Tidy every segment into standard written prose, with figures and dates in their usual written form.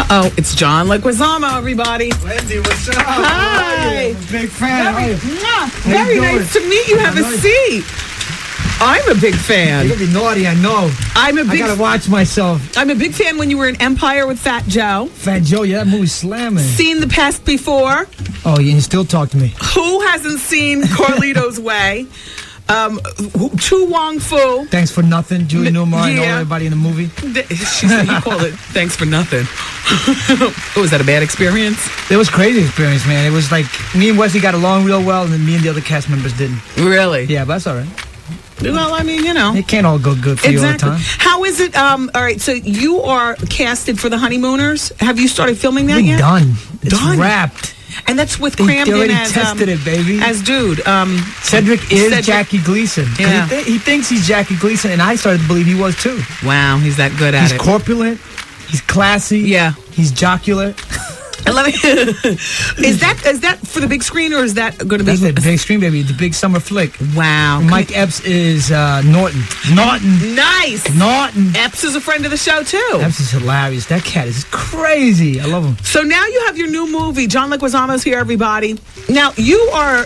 Uh-oh, it's John Leguizamo, everybody. Wendy, what's up? Hi. Big fan. Very nice to meet you. Have a seat. I'm a big fan. You're gonna be naughty, I know. I gotta watch myself. I'm a big fan when you were in Empire with Fat Joe. Fat Joe, yeah, that movie's slamming. Seen The Past Before. Oh, you still talk to me. Who hasn't seen Carlito's Way? Chu Wong Fu. Thanks for nothing, Julie Newmar. I know Yeah. everybody in the movie. She said he called it thanks for nothing. Was that a bad experience? It was a crazy experience, man. It was like me and Wesley got along real well, and then me and the other cast members didn't. Really? Yeah, but that's all right. Well, I mean, you know. It can't all go good for you all the time. How is it? All right, so you are casted for The Honeymooners. Have you started filming that yet? Done. It's Done. wrapped. And that's with They Cramden already as tested it, baby. As dude. Cedric is Jackie Gleason. Yeah. He thinks he's Jackie Gleason, and I started to believe he was too. Wow, he's that good at He's it. corpulent. He's classy. Yeah. He's jocular. And let me. Is that for the big screen or is that going to be? That's the big screen, baby. The big summer flick. Wow. Mike Epps is Norton. Nice. Norton. Epps is a friend of the show too. Epps is hilarious. That cat is crazy. I love him. So now you have your new movie. John Leguizamo's here, everybody. Now you are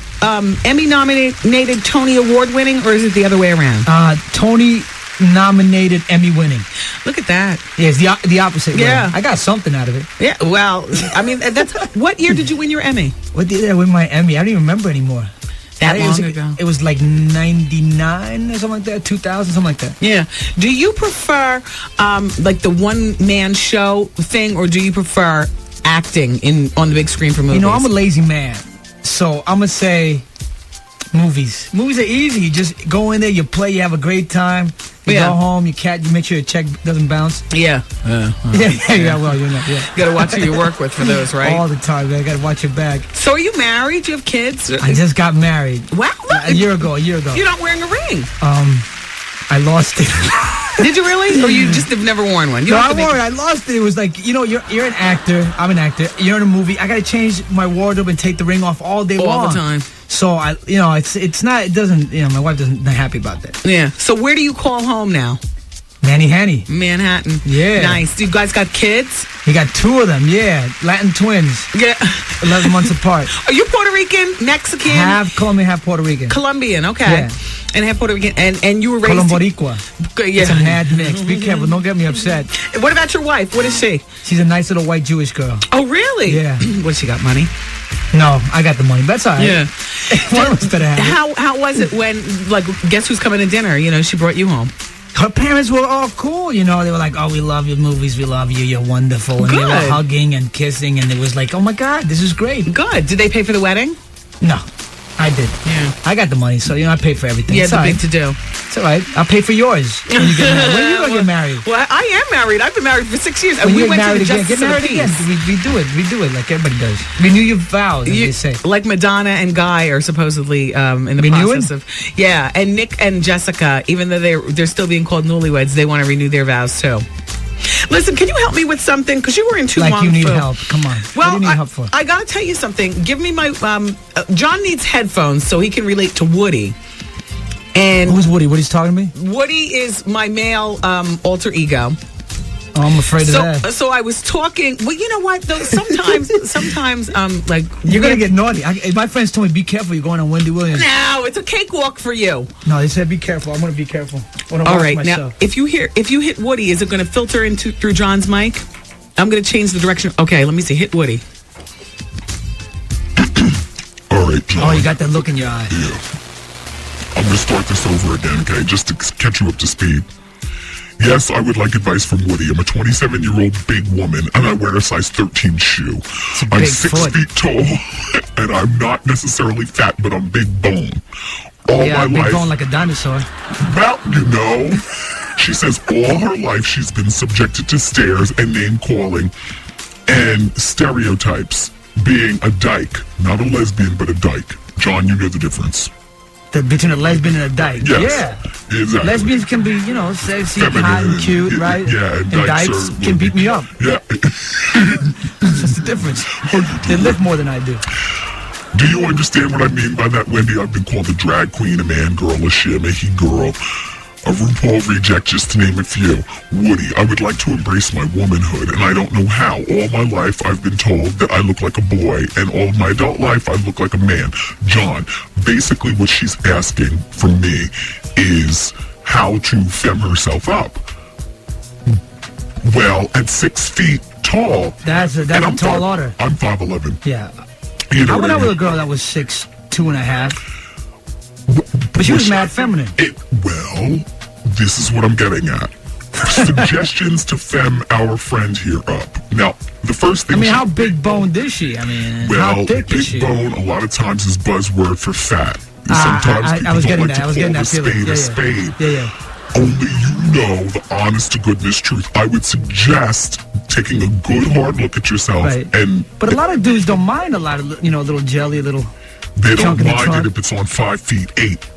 Emmy nominated, Tony Award winning, or is it the other way around? Tony nominated, Emmy winning. Look at that. Yeah, it's the opposite. Yeah. Way. I got something out of it. Yeah. Well, I mean, that's what year did you win your Emmy? What did I win my Emmy? I don't even remember anymore. That long ago. It was like 99 or something like that, 2000, something like that. Yeah. Do you prefer like the one-man show thing, or do you prefer acting on the big screen for movies? You know, I'm a lazy man, so I'm going to say movies. Movies are easy. You just go in there, you play, you have a great time. You go home, you make sure your check doesn't bounce. Yeah. Well, you know, yeah. You got to watch who you work with for those, right? All the time, man. I got to watch your back. So are you married? Do you have kids? I just got married. Wow. A year ago. You're not wearing a ring. I lost it. Did you really? Or you just have never worn one? No, I lost it. It was like, you know, you're an actor. I'm an actor. You're in a movie. I got to change my wardrobe and take the ring off all day long. All the time. So, my wife isn't happy about that. Yeah. So where do you call home now? Manhattan. Yeah. Nice. You guys got kids? We got 2 of them, yeah. Latin twins. Yeah. 11 months apart. Are you Puerto Rican, Mexican? Half Colombian, half Puerto Rican. Colombian, okay. Yeah. And half Puerto Rican. And you were raised... Colomboricua. Yeah. It's a mad mix. Be careful. Don't get me upset. What about your wife? What is she? She's a nice little white Jewish girl. Oh, really? Yeah. What, she got money? No, I got the money. That's all right. Yeah. One of us better have it. How was it when, like, guess who's coming to dinner? You know, she brought you home. Her parents were all cool, you know. They were like, "Oh, we love your movies. We love you. You're wonderful." And Good. they were hugging and kissing, and it was like, "Oh my God, this is great." Good. Did they pay for the wedding? No, I did. Yeah. I got the money, so I paid for everything. Yeah, it's the all big right. to do. It's all right. I'll pay for yours when you get married. When are you gonna get married? Well, I am married. I've been married for 6 years. When And we you went get married to the again, Justice get married of the again. Peace. We do it like everybody does. Renew your vows, as they say. Like Madonna and Guy are supposedly in the Renewing? process of... Yeah, and Nick and Jessica, even though they're still being called newlyweds, they want to renew their vows too. Listen, can you help me with something? Because you were in too long. Like you need help. Come on. Well, what do you need help for? I got to tell you something. Give me my... John needs headphones so he can relate to Woody. And who's Woody? Woody's talking to me? Woody is my male alter ego. Oh, I'm afraid of that. So I was talking. Well, you know what? Though sometimes, like you're gonna get naughty. My friends told me, "Be careful. You're going on Wendy Williams." No, it's a cakewalk for you. No, they said, "Be careful." I'm gonna be careful. All right, now if you hit Woody, is it gonna filter through John's mic? I'm gonna change the direction. Okay, let me see. Hit Woody. All right, John. Oh, you got that look in your eye. Yeah. I'm gonna start this over again, okay? Just to catch you up to speed. Yes, I would like advice from Woody. I'm a 27-year-old big woman, and I wear a size 13 shoe. I'm 6 feet tall, and I'm not necessarily fat, but I'm big bone. All my big life, bone like a dinosaur. Well, you know, she says all her life she's been subjected to stares and name-calling and stereotypes. Being a dyke, not a lesbian, but a dyke. John, you know the difference. Between a lesbian and a dyke. Yes, yeah. Exactly. Lesbians can be, sexy, feminine, hot, and cute, right? Yeah, and dykes can beat me up. Yeah. That's the difference. They lift more than I do. Do you understand what I mean by that, Wendy? I've been called a drag queen, a man girl, a shim, a he girl. a RuPaul reject, just to name a few. Woody, I would like to embrace my womanhood, and I don't know how. All my life I've been told that I look like a boy, and all of my adult life I look like a man. John, basically what she's asking from me is how to femme herself up. Well, at 6 feet tall. That's a tall order. I'm 5'11". Yeah. You know I went out with a girl that was 6'2.5". But she was mad feminine. Well, this is what I'm getting at. Suggestions to femme our friend here up. Now, the first thing. I mean, how big boned is she? I mean, how thick is she? Big bone a lot of times is buzzword for fat. Sometimes people don't like to call a spade a spade. Yeah. Only you know the honest to goodness truth. I would suggest taking a good hard look at yourself. Right. But a lot of dudes don't mind a lot of, a little jelly, a little. They don't mind it if it's on 5 feet 8.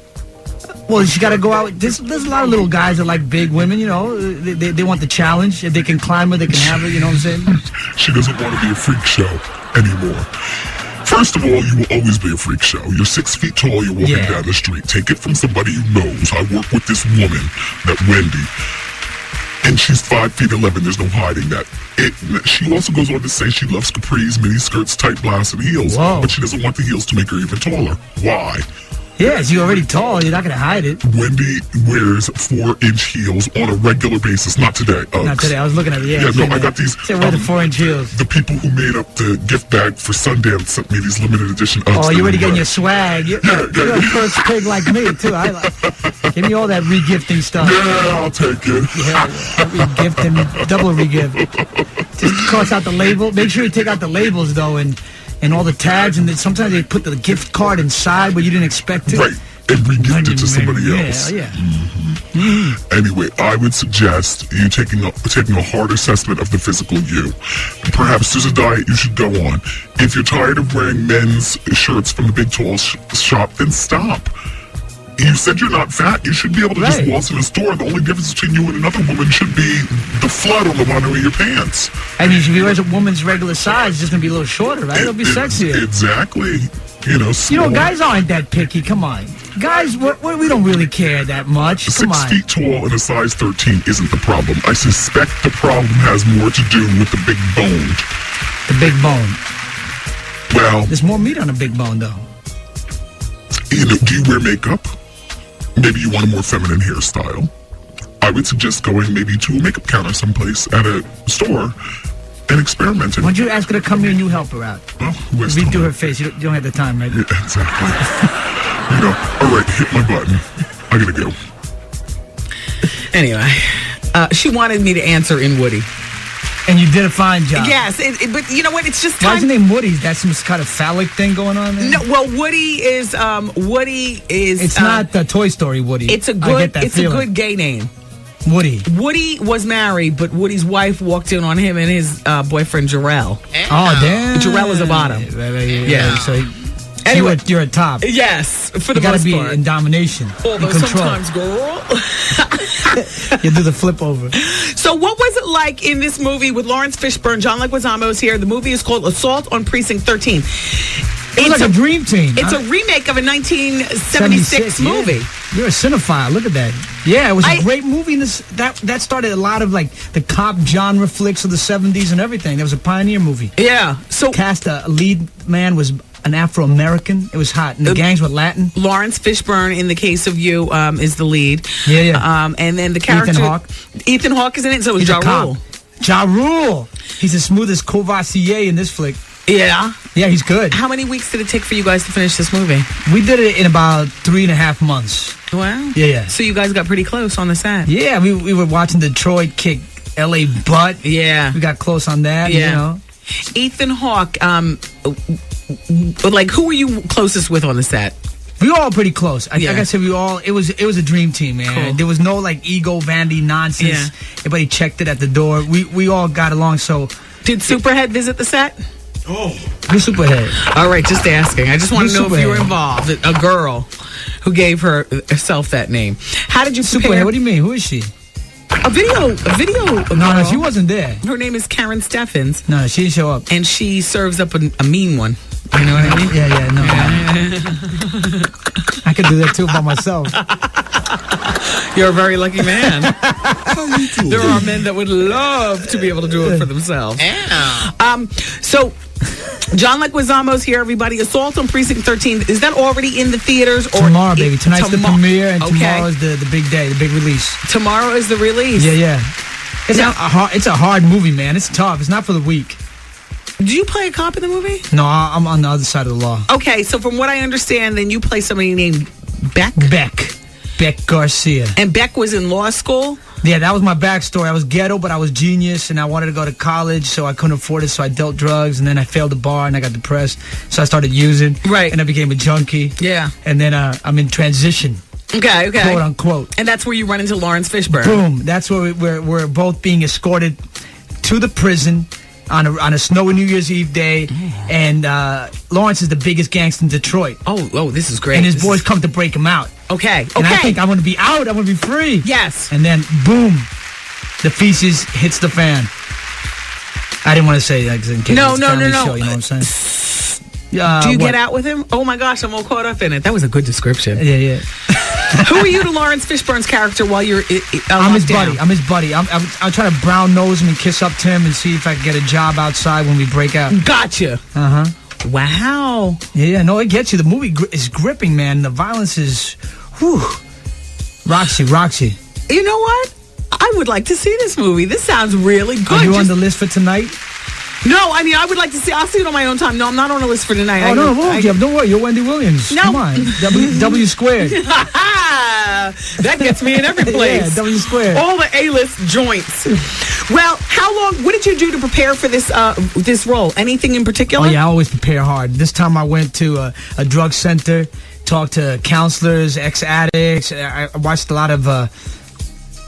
Well, you got to go out. There's a lot of little guys that like big women, They want the challenge. If they can climb her, they can have her, you know what I'm saying? She doesn't want to be a freak show anymore. First of all, you will always be a freak show. You're 6 feet tall, you're walking down the street. Take it from somebody who knows. I work with this woman, that Wendy, and she's 5'11". There's no hiding that. She also goes on to say she loves capris, mini skirts, tight blouses, and heels. Whoa. But she doesn't want the heels to make her even taller. Why? Yes, you're already tall. You're not going to hide it. Wendy wears 4-inch heels on a regular basis. Not today. Not today. I was looking at it. I got these. Wear the 4-inch heels. The people who made up the gift bag for Sundance sent me these limited edition Uggs. Oh, you're already getting your swag. You're a first pig like me, too. Give me all that regifting stuff. Yeah, I'll take it. Yeah, regifting, double regift. Just cross out the label. Make sure you take out the labels, though, and all the tags, and then sometimes they put the gift card inside where you didn't expect it. Right, and regift it to somebody else. Yeah. Anyway, I would suggest you taking a hard assessment of the physical you. Perhaps there's a diet you should go on. If you're tired of wearing men's shirts from the big tall shop, then stop. You said you're not fat. You should be able to just waltz in a store. The only difference between you and another woman should be the flood on the bottom of your pants. I mean, if you wear a woman's regular size, it's just going to be a little shorter, right? It'll be sexier. Exactly. Guys aren't that picky. Come on. Guys, we don't really care that much. Come on. 6 feet tall and a size 13 isn't the problem. I suspect the problem has more to do with the big bone. The big bone. Well, there's more meat on a big bone, though. Do you wear makeup? Maybe you want a more feminine hairstyle. I would suggest going maybe to a makeup counter someplace at a store and experimenting. Why don't you ask her to come here and you help her out? Well, who has time? Redo her face. You don't have the time, right? Yeah, exactly. All right, hit my button. I gotta go. Anyway, she wanted me to answer in Woody. And you did a fine job. Yes, but you know what? It's just time. Why is the name Woody? Is that some kind of phallic thing going on there? No, well, Woody is. It's not the Toy Story Woody. It's a good gay name. Woody. Woody was married, but Woody's wife walked in on him and his boyfriend Jarrell. Oh, damn. Jarrell is a bottom. Yeah. So anyway, you're a top. Yes, for the you gotta most be part. in domination. Although sometimes, girl. You do the flip over. So what was it like in this movie with Lawrence Fishburne? John Leguizamo is here. The movie is called Assault on Precinct 13. It's like a dream team. It's a remake of a 1976 movie. Yeah. You're a cinephile. Look at that. Yeah, it was a great movie. That started a lot of like the cop genre flicks of the 70s and everything. It was a pioneer movie. Yeah. So cast a lead man was an Afro-American. It was hot. And the gangs were Latin. Lawrence Fishburne, in the case of you, is the lead. Yeah. And then the character Ethan Hawke is in it. So is Ja Rule. Ja Rule. He's as smooth as Courvoisier in this flick. Yeah. Yeah, he's good. How many weeks did it take for you guys to finish this movie? We did it in about 3.5 months. Wow. Yeah. So you guys got pretty close on the set. Yeah, we were watching Detroit kick L.A. butt. Yeah. We got close on that. Yeah. Ethan Hawke, like, who were you closest with on the set? We were all pretty close. Like I said, it was a dream team, man. Cool. There was no like ego Vandy nonsense. Yeah. Everybody checked it at the door. We all got along. So did Superhead visit the set? Oh, who's Superhead? All right, just asking. I just want to know if you were involved. A girl who gave herself that name. How did you prepare? Superhead? What do you mean? Who is she? A video. No, she wasn't there. Her name is Karen Steffens. No, she didn't show up. And she serves up a mean one. You know what I mean? Yeah, no. I could do that too by myself. You're a very lucky man. There are men that would love to be able to do it for themselves. So, John Leguizamo's here, everybody. Assault on Precinct 13. Is that already in the theaters? Or Tomorrow, baby. Tonight's the premiere, and tomorrow is the big day, the big release. Tomorrow is the release. Yeah. It's a hard movie, man. It's tough. It's not for the weak. Do you play a cop in the movie? No, I'm on the other side of the law. Okay, so from what I understand, then you play somebody named Beck? Beck Garcia. And Beck was in law school? Yeah, that was my backstory. I was ghetto, but I was genius, and I wanted to go to college, so I couldn't afford it, so I dealt drugs, and then I failed the bar, and I got depressed, so I started using. Right. And I became a junkie. Yeah. And then I'm in transition. Okay. Quote, unquote. And that's where you run into Lawrence Fishburne. Boom. That's where we're both being escorted to the prison on a snowy New Year's Eve day, and Lawrence is the biggest gangster in Detroit. Oh, this is great. And his boys come to break him out. Okay. And I think I'm going to be out. I'm going to be free. Yes. And then, boom, the feces hits the fan. I didn't want to say that because in case No. Show, you know what I'm saying? Do you get out with him? Oh, my gosh, I'm all caught up in it. That was a good description. Yeah. Who are you to Lawrence Fishburne's character while you're I'm his buddy. I'm his buddy. I'm trying to brown nose him and kiss up to him and see if I can get a job outside when we break out. Gotcha. Uh-huh. Wow. Yeah, no, it gets you. The movie is gripping, man. The violence is, whew. Roxy. You know what? I would like to see this movie. This sounds really good. Are you on the list for tonight? No, I mean, I would like to see. I'll see it on my own time. No, I'm not on the list for tonight. Oh, don't worry. You're Wendy Williams. No. Come on. W squared. That gets me in every place. Yeah, W squared. All the A-list joints. Well, how long? What did you do to prepare for this this role? Anything in particular? Oh, yeah, I always prepare hard. This time I went to a drug center, talked to counselors, ex-addicts. I watched a lot of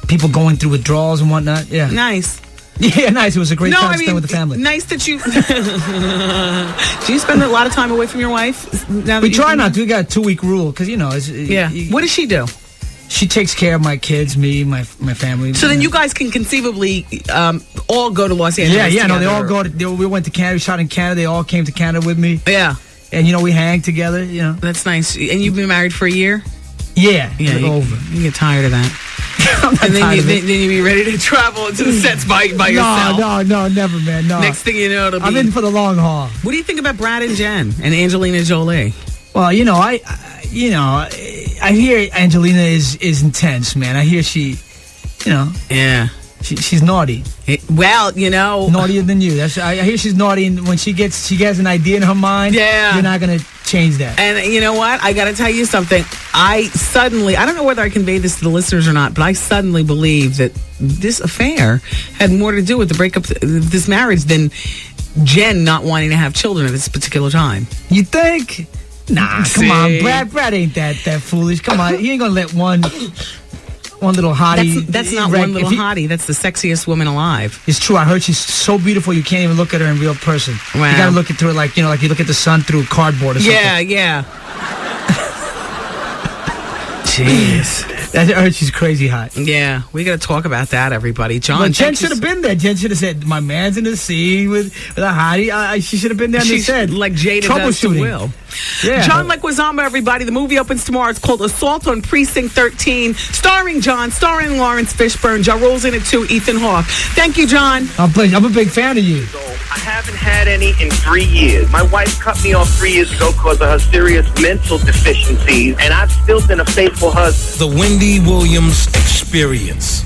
people going through withdrawals and whatnot. Yeah. Nice. Yeah, nice. It was a great time to spend with the family. Nice that you... Do you spend a lot of time away from your wife? We try not to. We got a 2-week rule because, What does she do? She takes care of my kids, me, my family. So then you guys can conceivably all go to Los Angeles Yeah, together. no, they all go we went to Canada, we shot in Canada. They all came to Canada with me. Yeah. And, we hang together, That's nice. And you've been married for a year? Yeah, over. You get tired of that. And then you be ready to travel into the sets by yourself. No, never, man. No. Next thing you know, it'll be... I'm in for the long haul. What do you think about Brad and Jen and Angelina Jolie? Well, I hear Angelina is intense, man. I hear she, Yeah. She's naughty. Naughtier than you. I hear she's naughty, and when she has an idea in her mind, you're not gonna change that. And you know what? I got to tell you something. I don't know whether I conveyed this to the listeners or not, but I suddenly believe that this affair had more to do with the breakup of this marriage than Jen not wanting to have children at this particular time. You think? Nah, come on, Brad ain't that foolish. Come on, he ain't gonna let one little hottie. That's not one little hottie. That's the sexiest woman alive. It's true. I heard she's so beautiful you can't even look at her in real person. Wow. You gotta look at her like you look at the sun through cardboard or something. Yeah. Jeez. I heard she's crazy hot. Yeah, we got to talk about that, everybody. John, Jen should have been there. Jen should have said, "My man's in the scene with a hottie." She should have been there. She said, like Jada does to Will. Yeah. John Leguizamo, everybody. The movie opens tomorrow. It's called Assault on Precinct 13, starring John, starring Lawrence Fishburne. Ja Rule's in it too. Ethan Hawke. Thank you, John. I'm a big fan of you. I haven't had any in 3 years. My wife cut me off 3 years ago because of her serious mental deficiencies, and I've still been a faithful husband. The Wendy Williams Experience.